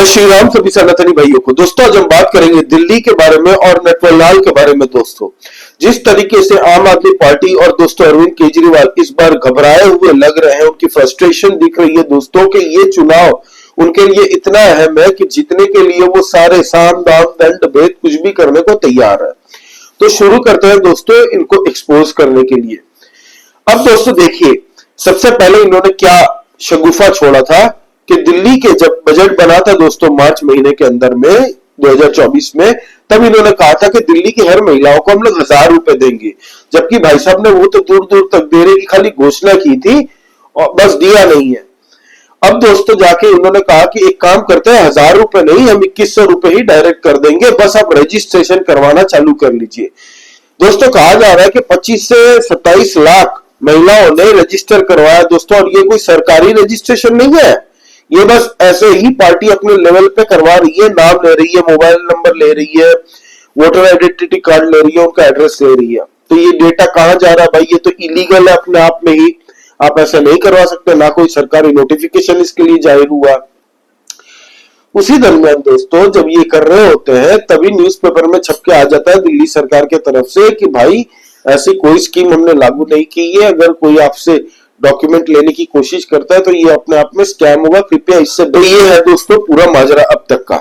श्री राम सभी सनातनी भाइयों को। दोस्तों आज हम बात करेंगे दिल्ली के बारे में और नटवरलाल के बारे में। दोस्तों जिस तरीके से आम आदमी पार्टी और दोस्तों अरविंद केजरीवाल इस बार घबराए हुए लग रहे हैं, उनकी फ्रस्ट्रेशन दिख रही है दोस्तों कि ये चुनाव उनके लिए इतना अहम है कि जीतने के लिए वो सारे साम दाम दंड भेद कुछ भी करने को तैयार है। तो शुरू करते हैं दोस्तों इनको एक्सपोज करने के लिए। अब दोस्तों देखिए, सबसे पहले इन्होंने क्या शगुफा छोड़ा था कि दिल्ली के जब बजट बना था दोस्तों मार्च महीने के अंदर में 2024 में, तब इन्होंने कहा था कि दिल्ली की हर महिलाओं को हम लोग 1000 रुपए देंगे। जबकि भाई साहब ने वो तो दूर दूर तक देने की खाली घोषणा की थी और बस दिया नहीं है। अब दोस्तों जाके उन्होंने कहा कि एक काम करते हैं, 1000 रुपए नहीं, हम 2100 रुपए ही डायरेक्ट कर देंगे, बस आप रजिस्ट्रेशन करवाना चालू कर लीजिए। दोस्तों कहा जा रहा है कि 25 से 27 लाख महिलाओं ने रजिस्टर करवाया दोस्तों, और ये कोई सरकारी रजिस्ट्रेशन नहीं है, ये बस ऐसे ही पार्टी अपने लेवल पे करवा रही है, नाम ले रही है, मोबाइल नंबर ले रही है, वोटर आइडेंटिटी कार्ड ले रही है, उनका एड्रेस ले रही है। तो ये डेटा कहां जा रहा है भाई? ये तो इलीगल है अपने आप में ही, आप ऐसा नहीं करवा सकते, ना कोई सरकारी नोटिफिकेशन इसके लिए जाहिर हुआ। उसी दरमियान दोस्तों जब ये कर रहे होते हैं तभी न्यूज़पेपर में छप के आ जाता है दिल्ली सरकार की तरफ से कि भाई ऐसी कोई स्कीम हमने लागू नहीं की है, अगर कोई आपसे डॉक्यूमेंट लेने की कोशिश करता है तो ये अपने आप में स्कैम होगा, कृपया इससे। तो ये है दोस्तों पूरा माजरा अब तक का।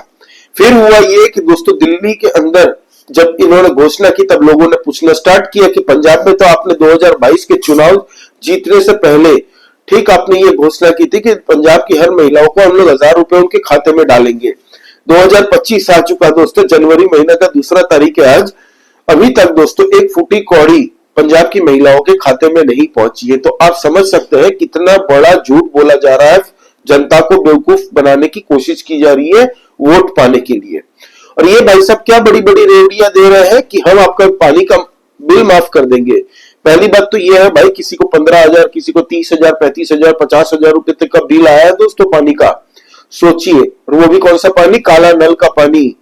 फिर हुआ ये कि दोस्तों दिल्ली के अंदर जब इन्होंने घोषणा की तब लोगों ने पूछना स्टार्ट किया कि पंजाब में तो आपने 2022 के चुनाव जीतने से पहले ठीक आपने ये घोषणा की थी कि पंजाब की हर महिलाओं को हम लोग 1000 रुपए उनके खाते में डालेंगे। 2025 आ चुका दोस्तों, जनवरी महीना का 2 तारीख है आज, अभी तक दोस्तों एक फूटी कौड़ी पंजाब की महिलाओं के खाते में नहीं पहुंची है। तो आप समझ सकते हैं कितना बड़ा झूठ बोला जा रहा है, जनता को बेवकूफ बनाने की कोशिश की जा रही है वोट पाने के लिए। और ये भाई साहब क्या बड़ी बड़ी रेवड़ियां दे रहे हैं कि हम आपका पानी का बिल माफ कर देंगे। पहली बात तो ये है भाई, किसी को 15,000, किसी को 30,000, 35,000, 50,000 रुपए तक का बिल आया है दोस्तों पानी का, सोचिए। और वो भी कौन सा पानी? काला नल का पानी।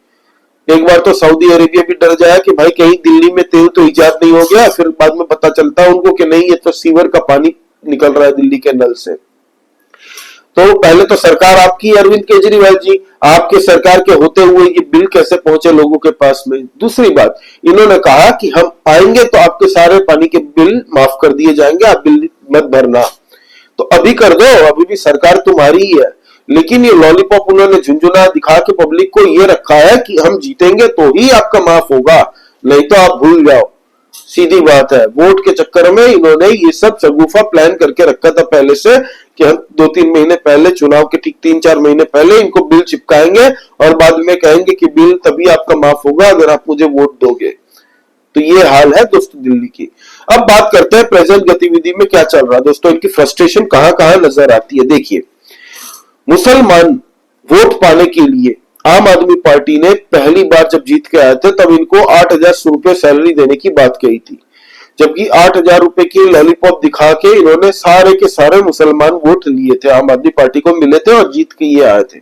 एक बार तो सऊदी अरेबिया भी डर जाया कि भाई कहीं दिल्ली में तेल तो इजाद नहीं हो गया, फिर बाद में पता चलता उनको कि नहीं ये तो सीवर का पानी निकल रहा है दिल्ली के नल से। तो पहले तो सरकार आपकी अरविंद केजरीवाल जी, आपके सरकार के होते हुए ये बिल कैसे पहुंचे लोगों के पास में? दूसरी बात, इन्होंने कहा कि हम आएंगे तो आपके सारे पानी के बिल माफ कर दिए जाएंगे, आप बिल मत भरना। तो अभी कर दो, अभी भी सरकार तुम्हारी ही है। लेकिन ये लॉलीपॉप उन्होंने झुंझुना दिखा के पब्लिक को ये रखा है कि हम जीतेंगे तो ही आपका माफ होगा, नहीं तो आप भूल जाओ। सीधी बात है, वोट के चक्कर में इन्होंने ये सब शगुफा प्लान करके रखा था पहले से कि हम 2-3 महीने पहले, चुनाव के ठीक 3-4 महीने पहले इनको बिल चिपकाएंगे और बाद में कहेंगे कि बिल तभी आपका माफ होगा अगर आप मुझे वोट दोगे। तो ये हाल है दोस्तों दिल्ली की। अब बात करते हैं प्रेजेंट गतिविधि में क्या चल रहा है दोस्तों, इनकी फ्रस्ट्रेशन कहां कहां नजर आती है। देखिए, मुसलमान वोट पाने के लिए आम आदमी पार्टी ने पहली बार जब जीत के आए थे तब इनको 8,000 रुपए सैलरी देने की बात कही थी, जबकि 8,000 रुपए की लॉलीपॉप दिखा के इन्होंने सारे के सारे मुसलमान वोट लिए थे, आम आदमी पार्टी को मिले थे और जीत के ये आए थे।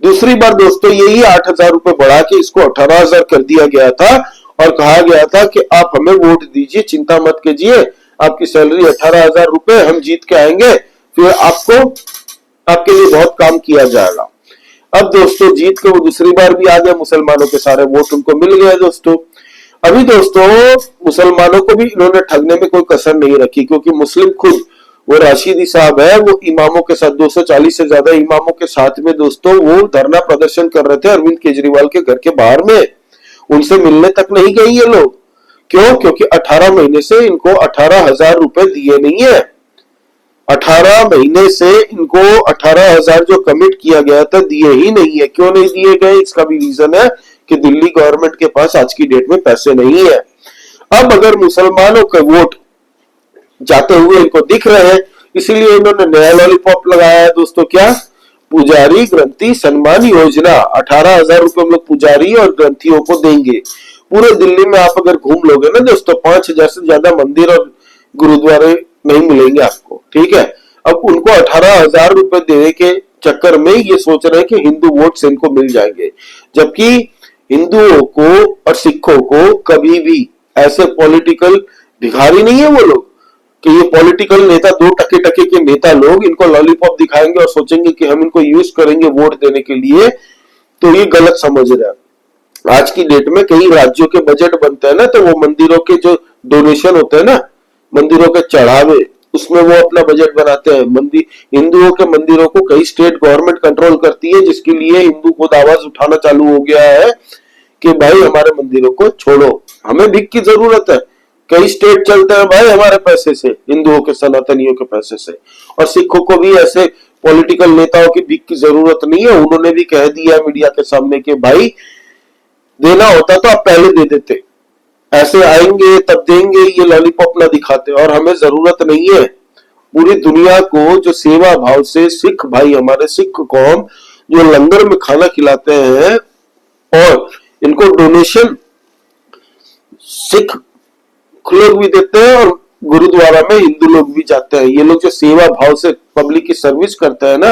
दूसरी बार दोस्तों यही 8,000 रुपए बढ़ा के इसको 18,000 कर दिया गया था और कहा गया था कि आप हमें वोट दीजिए, चिंता मत कीजिए, आपकी सैलरी 18,000 रुपए, हम जीत के आएंगे, फिर आपके लिए बहुत काम किया जाएगा। अब दोस्तों जीत के वो दूसरी बार भी आ गए, मुसलमानों के सारे वोट उनको मिल गए दोस्तों। अभी दोस्तों मुसलमानों को भी इन्होंने ठगने में कोई कसर नहीं रखी, क्योंकि मुस्लिम खुद वो राशिदी साहब है, वो इमामों के साथ 240 से ज्यादा इमामों के साथ में दोस्तों वो धरना प्रदर्शन कर रहे थे अरविंद केजरीवाल के घर के बाहर में, उनसे मिलने तक नहीं गए ये लोग। क्यों? क्योंकि 18 महीने से इनको 18,000 रुपए दिए नहीं है। 18 महीने से इनको 18,000 जो कमिट किया गया था दिए ही नहीं है। क्यों नहीं दिए गए? इसका भी रीजन है कि दिल्ली गवर्नमेंट के पास आज की डेट में पैसे नहीं है। अब अगर मुसलमानों के वोट जाते हुए इनको दिख रहे हैं, इसीलिए इन्होंने नया लॉलीपॉप लगाया है दोस्तों। क्या? पुजारी ग्रंथी सम्मान योजना। 18,000 रुपए हम लोग पुजारी और ग्रंथियों को देंगे। पूरे दिल्ली में आप अगर घूम लोगे ना दोस्तों, 5,000 से ज्यादा मंदिर और गुरुद्वारे नहीं मिलेंगे आपको, ठीक है। अब उनको 18,000 रुपए देने के चक्कर में ये सोच रहे हैं कि हिंदू वोट से इनको मिल जाएंगे, जबकि हिंदुओं को और सिखों को कभी भी ऐसे पॉलिटिकल भिखारी नहीं है वो लोग कि ये पॉलिटिकल नेता, 2 टके के नेता लोग इनको लॉलीपॉप दिखाएंगे और सोचेंगे कि हम इनको यूज करेंगे वोट देने के लिए। तो ये गलत समझ रहे हैं। आज की डेट में कई राज्यों के बजट बनते हैं ना, तो वो मंदिरों के जो डोनेशन होते हैं ना, मंदिरों के चढ़ावे, उसमें वो अपना बजट बनाते हैं। मंदिर, हिंदुओं के मंदिरों को कई स्टेट गवर्नमेंट कंट्रोल करती है, जिसके लिए हिंदू खुद आवाज उठाना चालू हो गया है कि भाई हमारे मंदिरों को छोड़ो, हमें भीख की जरूरत है। कई स्टेट चलते हैं भाई हमारे पैसे से, हिंदुओं के सनातनियों के पैसे से। और सिखों को भी ऐसे पॉलिटिकल नेताओं की भीख की जरूरत नहीं है। उन्होंने भी कह दिया मीडिया के सामने कि भाई देना होता तो आप पहले दे देते, ऐसे आएंगे तब देंगे, ये लॉलीपॉप ना दिखाते। और हमें जरूरत नहीं है। पूरी दुनिया को जो सेवा भाव से सिख भाई, हमारे सिख कौम जो लंगर में खाना खिलाते हैं और इनको डोनेशन सिख लोग भी देते हैं और गुरुद्वारा में हिंदू लोग भी जाते हैं। ये लोग जो सेवा भाव से पब्लिक की सर्विस करते हैं ना,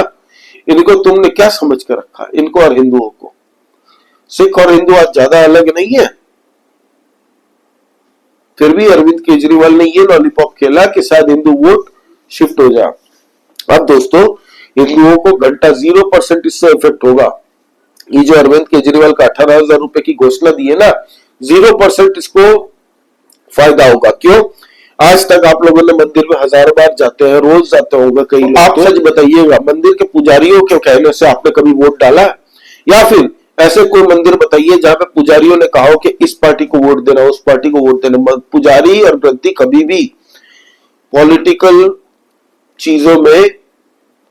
इनको तुमने क्या समझ कर रखा, इनको और हिंदुओं को? सिख और हिंदू आज ज्यादा अलग नहीं है। फिर भी अरविंद केजरीवाल ने ये लॉलीपॉप खेला कि शायद हिंदू वोट शिफ्ट हो जाए। अब दोस्तों, हिंदुओं को घंटा 0% इससे इफेक्ट होगा। ये जो अरविंद केजरीवाल का 18,000 रुपए की घोषणा दी है ना, 0% इसको फायदा होगा। क्यों? आज तक आप लोगों ने मंदिर में 1000 बार जाते हैं, रोज जाते होंगे कई लोग। आप सच बताइएगा, मंदिर के पुजारियों के कहने से आपने कभी वोट डाला? या फिर ऐसे कोई मंदिर बताइए जहां पे पुजारियों ने कहा हो कि इस पार्टी को वोट देना, उस पार्टी को वोट देना। पुजारी और ग्रंथी कभी भी पॉलिटिकल चीजों में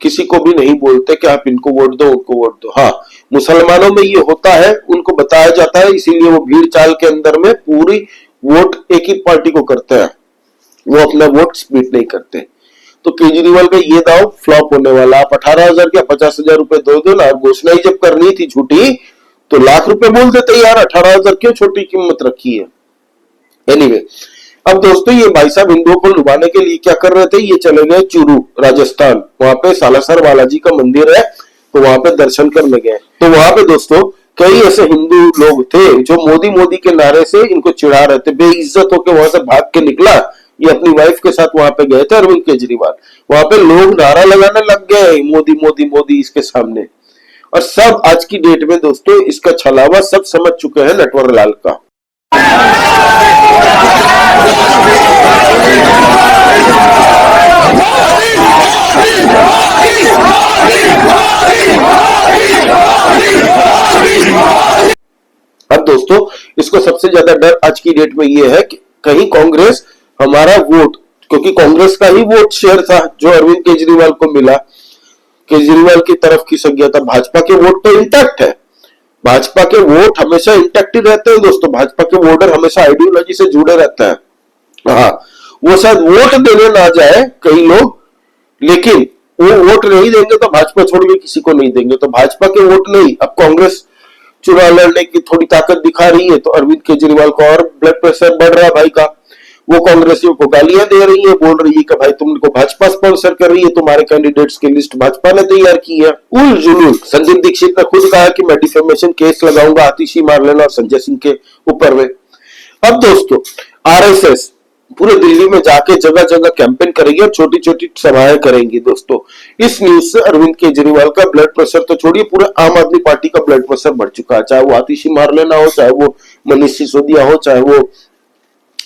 किसी को भी नहीं बोलते कि आप इनको वोट दो, उनको वोट दो। हाँ, मुसलमानों में ये होता है, उनको बताया जाता है, इसीलिए वो भीड़ चाल के अंदर में पूरी वोट एक ही पार्टी को करते हैं, वो अपना वोट स्प्लिट नहीं करते। तो केजरीवाल का ये दाव फ्लॉप होने वाला। आप 18,000 क्या 50,000 रुपए दो ना। घोषणा ही जब करनी थी झूठी तो लाख रुपए बोल देते यार, 18,000 क्यों छोटी कीमत रखी है। एनीवे, अब दोस्तों ये भाई साहब हिंदुओं को लुभाने के लिए क्या कर रहे थे, ये चले गए चूरू राजस्थान, वहां पे सालासर बालाजी का मंदिर है, तो वहां पे दर्शन करने गए। तो वहां पे दोस्तों कई ऐसे हिंदू लोग थे जो मोदी मोदी के नारे से इनको चिढ़ा रहे थे। बेइज्जत होकर वहां से भाग के निकला, ये अपनी वाइफ के साथ वहां पे गए थे अरविंद केजरीवाल। वहां पे लोग नारा लगाने लग गए मोदी मोदी मोदी इसके सामने। और सब आज की डेट में दोस्तों इसका छलावा सब समझ चुके हैं नटवर लाल का। अब दोस्तों इसको सबसे ज्यादा डर आज की डेट में ये है कि कहीं कांग्रेस हमारा वोट, क्योंकि कांग्रेस का ही वोट शेयर था जो अरविंद केजरीवाल को मिला, केजरीवाल की तरफ खिसक गया था। भाजपा के वोट तो इंटैक्ट है, भाजपा के वोट हमेशा इंटैक्ट ही रहते हैं दोस्तों। भाजपा के वोटर हमेशा आइडियोलॉजी से जुड़े रहते हैं। हाँ, वो शायद वोट देने ना जाए कई लोग, लेकिन वो वोट नहीं देंगे तो भाजपा छोड़ के किसी को नहीं देंगे। तो भाजपा के वोट नहीं, अब कांग्रेस चुनाव लड़ने की थोड़ी ताकत दिखा रही है, तो अरविंद केजरीवाल को और ब्लड प्रेशर बढ़ रहा है भाई का। वो कांग्रेसियों को गालियां दे रही है, बोल रही है कि भाई तुमको भाजपा स्पॉन्सर कर रही है, तुम्हारे कैंडिडेट्स की लिस्ट भाजपा ने तैयार की है। उल जुलूल। संजय दीक्षित ने खुद कहा कि मैं डिफेमेशन केस लगाऊंगा आतिशी मारलेना और संजय सिंह के ऊपर में। अब दोस्तों आरएसएस पूरे दिल्ली में जाके जगह जगह कैंपेन करेगी और छोटी छोटी सभाएं करेंगी दोस्तों। इस न्यूज से अरविंद केजरीवाल का ब्लड प्रेशर तो छोड़िए, पूरे आम आदमी पार्टी का ब्लड प्रेशर बढ़ चुका है। चाहे वो आतिशी मारलेना हो, चाहे वो मनीष सिसोदिया हो, चाहे वो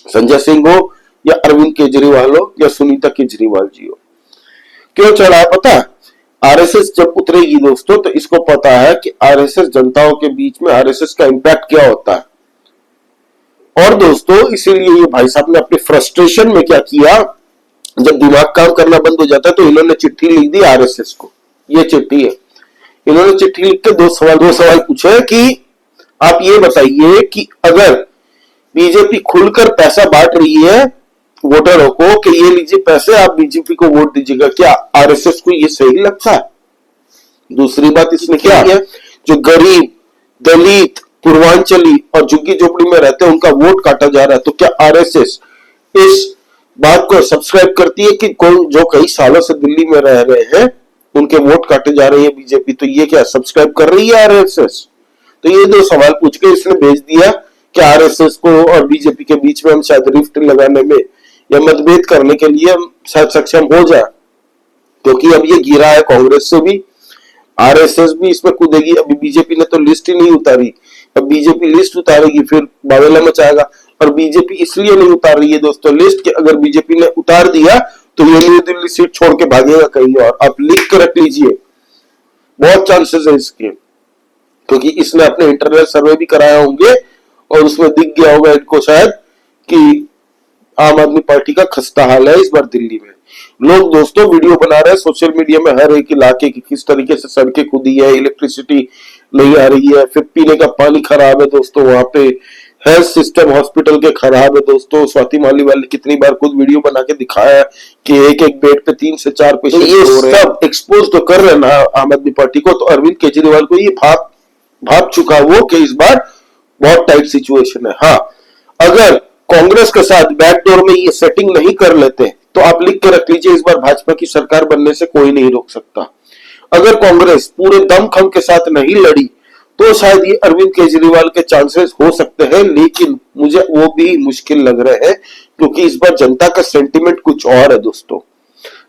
संजय सिंह हो, या अरविंद केजरीवाल हो, या सुनीता केजरीवाल जी हो। क्यों चढ़ा है पता है? आरएसएस जब उतरेगी दोस्तों तो इसको पता है कि आरएसएस जनताओं के बीच में आरएसएस का इंपैक्ट क्या होता है। और दोस्तों इसीलिए ये भाई साहब ने अपने फ्रस्ट्रेशन में क्या किया, जब दिमाग काम करना बंद हो जाता है तो इन्होंने चिट्ठी लिख दी आरएसएस को। ये चिट्ठी है, इन्होंने चिट्ठी लिख के दो सवाल पूछे कि आप ये बताइए कि अगर बीजेपी खुलकर पैसा बांट रही है वोटरों को कि ये लीजिए पैसे, आप बीजेपी को वोट दीजिएगा, क्या आरएसएस को ये सही लगता है? दूसरी बात इसने क्या किया, जो गरीब, दलित, पूर्वांचली और झुग्गी झोपड़ी में रहते हैं उनका वोट काटा जा रहा है। तो क्या आरएसएस इस बात को सब्सक्राइब करती है कि कोई जो कई सालों से दिल्ली में रह रहे हैं उनके वोट काटे जा रहे हैं बीजेपी, तो ये क्या सब्सक्राइब कर रही है आरएसएस? तो ये दो सवाल पूछ के इसने भेज दिया कि आरएसएस को और बीजेपी के बीच में हम शायद रिफ्ट लगाने में या मतभेद करने के लिए हम शायद सक्षम हो जाए, क्योंकि अब ये गिरा है कांग्रेस से भी, आरएसएस भी इसमें कूदेगी। अभी बीजेपी ने तो लिस्ट ही नहीं उतारी, अब बीजेपी लिस्ट उतारेगी फिर बावेला मचाएगा। और बीजेपी इसलिए नहीं उतार रही है दोस्तों लिस्ट कि अगर बीजेपी ने उतार दिया तो ये न्यू दिल्ली सीट छोड़ के भागेगा कहीं और। आप लिख के रख लीजिए, बहुत चांसेस है इसके, क्योंकि इसने अपने इंटरनल सर्वे भी कराया होंगे और उसमें दिख गया होगा इनको शायद कि आम आदमी पार्टी का खस्ता हाल है इस बार दिल्ली में। लोग दोस्तों वीडियो बना रहे हैं सोशल मीडिया में हर एक इलाके की, किस तरीके से सड़कें खुदी है, इलेक्ट्रिसिटी नहीं आ रही है, फिर पीने का पानी खराब है दोस्तों, वहां पे हेल्थ सिस्टम हॉस्पिटल के खराब है दोस्तों। स्वाति मालीवाल ने कितनी बार खुद वीडियो बना के दिखाया है कि एक एक बेड पे 3 से 4 पेशेंट ये सब एक्सपोज तो कर रहे हैं ना आम आदमी पार्टी को। तो अरविंद केजरीवाल को ये भाप चुका वो कि इस बार बहुत टाइट सिचुएशन है। हाँ, अगर कांग्रेस के साथ बैकडोर में ये सेटिंग नहीं कर लेते तो आप लिख के रख लीजिए, इस बार भाजपा की सरकार बनने से कोई नहीं रोक सकता। अगर कांग्रेस पूरे दमखम के साथ नहीं लड़ी तो शायद ये अरविंद केजरीवाल के चांसेस हो सकते हैं, लेकिन मुझे वो भी मुश्किल लग रहे हैं क्योंकि इस बार जनता का सेंटिमेंट कुछ और है दोस्तों।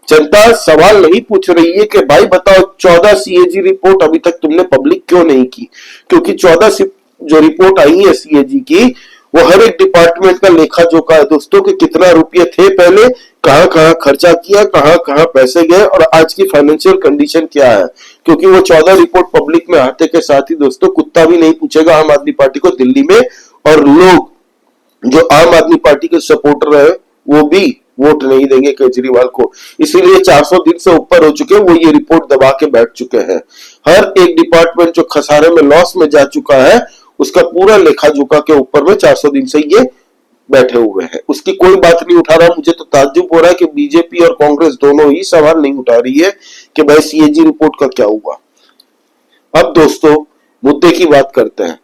जनता सवाल नहीं पूछ रही है कि भाई बताओ 14 सीएजी रिपोर्ट अभी तक तुमने पब्लिक क्यों नहीं की, क्योंकि 14 जो रिपोर्ट आई है सीएजी की वो हर एक डिपार्टमेंट का लेखा जोखा है दोस्तों कि कितना रुपये थे पहले, कहां कहां खर्चा किया, कहां कहां पैसे गए और आज की फाइनेंशियल कंडीशन क्या है। क्योंकि वो 14 रिपोर्ट पब्लिक में आते के साथ ही दोस्तों कुत्ता भी नहीं पूछेगा आम आदमी पार्टी को दिल्ली में, और लोग जो आम आदमी पार्टी के सपोर्टर है वो भी वोट नहीं देंगे केजरीवाल को। इसीलिए 400 दिन से ऊपर हो चुके, वो ये रिपोर्ट दबा के बैठ चुके हैं। हर एक डिपार्टमेंट जो खसारे में लॉस में जा चुका है उसका पूरा लेखा जोखा के ऊपर में 400 दिन से ये बैठे हुए हैं, उसकी कोई बात नहीं उठा रहा। मुझे तो ताज्जुब हो रहा है कि बीजेपी और कांग्रेस दोनों ही सवाल नहीं उठा रही है कि भाई सीएजी रिपोर्ट का क्या हुआ। अब दोस्तों मुद्दे की बात करते हैं।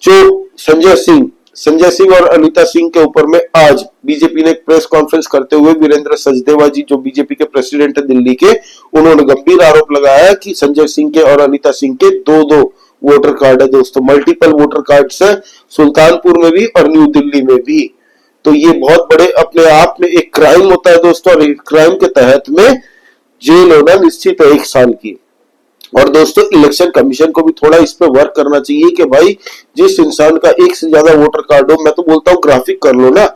जो संजय सिंह और अनीता सिंह के ऊपर में आज बीजेपी ने एक प्रेस कॉन्फ्रेंस करते हुए वीरेंद्र सचदेवा जी जो बीजेपी के प्रेसिडेंट है दिल्ली के, उन्होंने गंभीर आरोप लगाया कि संजय सिंह के और अनीता सिंह के दो वोटर कार्ड है दोस्तों, मल्टीपल वोटर कार्ड है, सुल्तानपुर में भी और न्यू दिल्ली में भी। तो ये बहुत बड़े अपने आप में एक क्राइम होता है दोस्तों, और क्राइम के तहत में जेल होना निश्चित है 1 साल की। और दोस्तों इलेक्शन कमीशन को भी थोड़ा इस पे वर्क करना चाहिए कि भाई जिस इंसान का 1 से ज्यादा वोटर कार्ड हो, मैं तो बोलता हूँ ग्राफिक कर लो ना,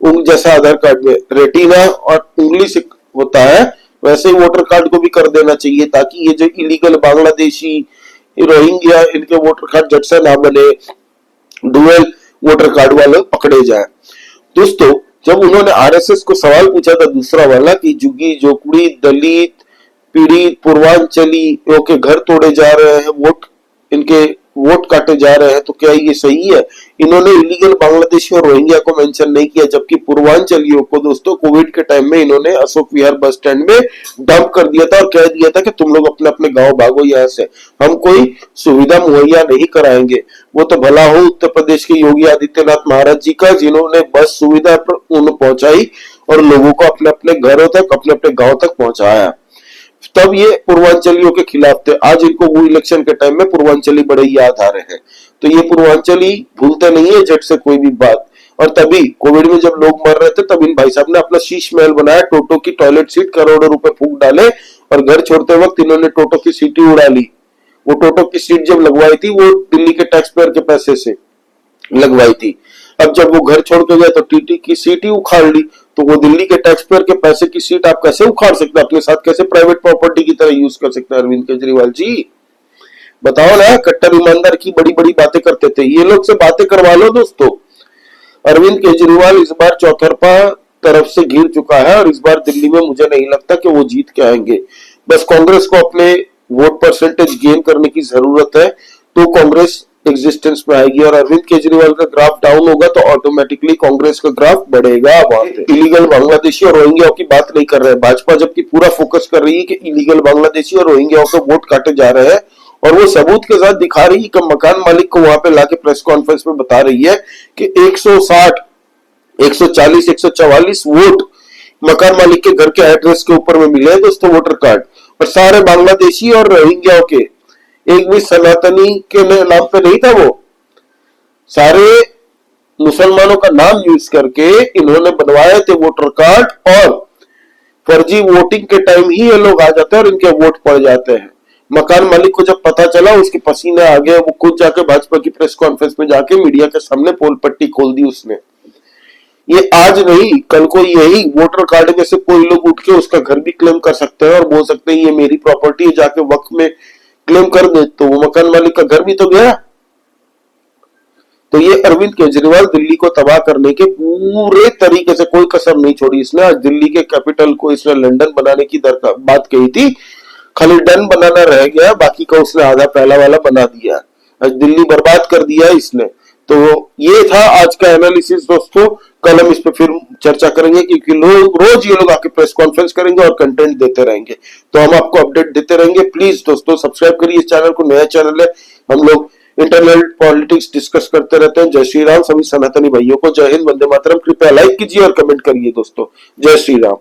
जैसा आधार कार्ड में रेटिना और उंगली से होता है वैसे ही वोटर कार्ड को भी कर देना चाहिए, ताकि ये जो इलीगल बांग्लादेशी रोहिंग्या इनके वोटर कार्ड झट से ना बने, डुअल वोटर कार्ड वाले पकड़े जाए। दोस्तों जब उन्होंने आरएसएस को सवाल पूछा था दूसरा वाला कि झुग्गी झोपड़ी दलित पीड़ित पूर्वांचलियों के घर तोड़े जा रहे हैं, इनके वोट काटे जा रहे हैं, तो क्या ये सही है? इन्होंने इलीगल बांग्लादेशी और रोहिंग्या को मेंशन नहीं किया, जबकि पूर्वांचलियों को दोस्तों कोविड के टाइम में इन्होंने अशोक विहार बस स्टैंड में डंप कर दिया था और कह दिया था कि तुम लोग अपने अपने गांव भागो यहाँ से, हम कोई सुविधा मुहैया नहीं कराएंगे। वो तो भला हो उत्तर प्रदेश के योगी आदित्यनाथ महाराज जी का, जिन्होंने बस सुविधा पहुंचाई और लोगों को अपने अपने घरों तक अपने अपने गाँव तक पहुंचाया, तब ये पूर्वांचलियों के खिलाफ थे। आज इनको वो इलेक्शन के टाइम में पूर्वांचली बड़े याद आ रहे हैं, तो ये पूर्वांचली भूलते नहीं है झट से कोई भी बात। और तभी कोविड में जब लोग मर रहे थे तब इन भाई साहब ने अपना शीश महल बनाया, टोटो की टॉयलेट सीट करोड़ों रुपए फूंक डाले और घर छोड़ते वक्त इन्होंने टोटो की सीट ही उड़ा ली। वो टोटो की सीट जब लगवाई थी वो दिल्ली के टैक्स पेयर के पैसे से लगवाई थी। अब जब वो घर छोड़ के गए तो टीटी की सीट ही उखाड़ ली, तो वो दिल्ली के टैक्स पेयर के पैसे की सीट आप कैसे उखाड़ सकते हैं, अपने साथ कैसे प्राइवेट प्रॉपर्टी की तरह यूज कर सकते हैं अरविंद केजरीवाल जी? बताओ ना, कट्टर ईमानदार की बड़ी बड़ी बातें करते थे, ये लोग से बातें करवा लो दोस्तों। अरविंद केजरीवाल इस बार चौतरफा तरफ से घिर चुका है और इस बार दिल्ली में मुझे नहीं लगता कि वो जीत के आएंगे। बस कांग्रेस को अपने वोट परसेंटेज गेन करने की जरूरत है तो कांग्रेस एग्जिस्टेंस में आएगी, और अरविंद केजरीवाल का ग्राफ डाउन होगा तो ऑटोमेटिकली कांग्रेस का ग्राफ बढ़ेगा। इलीगल बांग्लादेशी और रोहिंग्याओं की बात नहीं कर रहे हैं भाजपा, जबकि पूरा फोकस कर रही है कि इलीगल बांग्लादेशी और रोहिंग्याओं के वोट काटे जा रहे हैं, और वो सबूत के साथ दिखा रही है कि मकान मालिक को वहां पे लाके प्रेस कॉन्फ्रेंस में बता रही है कि 160, 140, 144 वोट मकान मालिक के घर के एड्रेस के ऊपर में मिले हैं दोस्तों वोटर कार्ड, और सारे बांग्लादेशी और रोहिंग्याओं के, एक भी सनातनी के नाम पे नहीं था, वो सारे मुसलमानों का नाम यूज करके इन्होंने बनवाए थे वोटर कार्ड, और फर्जी वोटिंग के टाइम ही ये लोग आ जाते हैं और इनके वोट पड़ जाते हैं। मकान मालिक को जब पता चला, उसके पसीने आ गए, वो खुद जाके भाजपा की प्रेस कॉन्फ्रेंस में जाके मीडिया के सामने पोल पट्टी खोल दी उसने। ये आज नहीं, कल को यही वोटर कार्ड में से कोई लोग उठ के उसका घर भी क्लेम कर सकते हैं और बोल सकते हैं ये मेरी प्रॉपर्टी है, जाके वक्त में क्लेम कर दे, तो वो मकान मालिक का घर भी तो गया। तो ये अरविंद केजरीवाल दिल्ली को तबाह करने के पूरे तरीके से कोई कसर नहीं छोड़ी इसने। आज दिल्ली के कैपिटल को इसने लंदन बनाने की बात कही थी, खाली डन बनाना रह गया, बाकी का उसने आधा पहला वाला बना दिया। आज दिल्ली बर्बाद कर दिया इसने। तो ये था आज का एनालिसिस दोस्तों। कल हम इस पे फिर चर्चा करेंगे, क्योंकि लोग रोज ये लोग आके प्रेस कॉन्फ्रेंस करेंगे और कंटेंट देते रहेंगे, तो हम आपको अपडेट देते रहेंगे। प्लीज दोस्तों सब्सक्राइब करिए इस चैनल को, नया चैनल है, हम लोग इंटरनल पॉलिटिक्स डिस्कस करते रहते हैं। जय श्री राम सभी सनातनी भाइयों को, जय हिंद, वंदे मातरम। कृपया लाइक कीजिए और कमेंट करिए दोस्तों। जय श्री राम।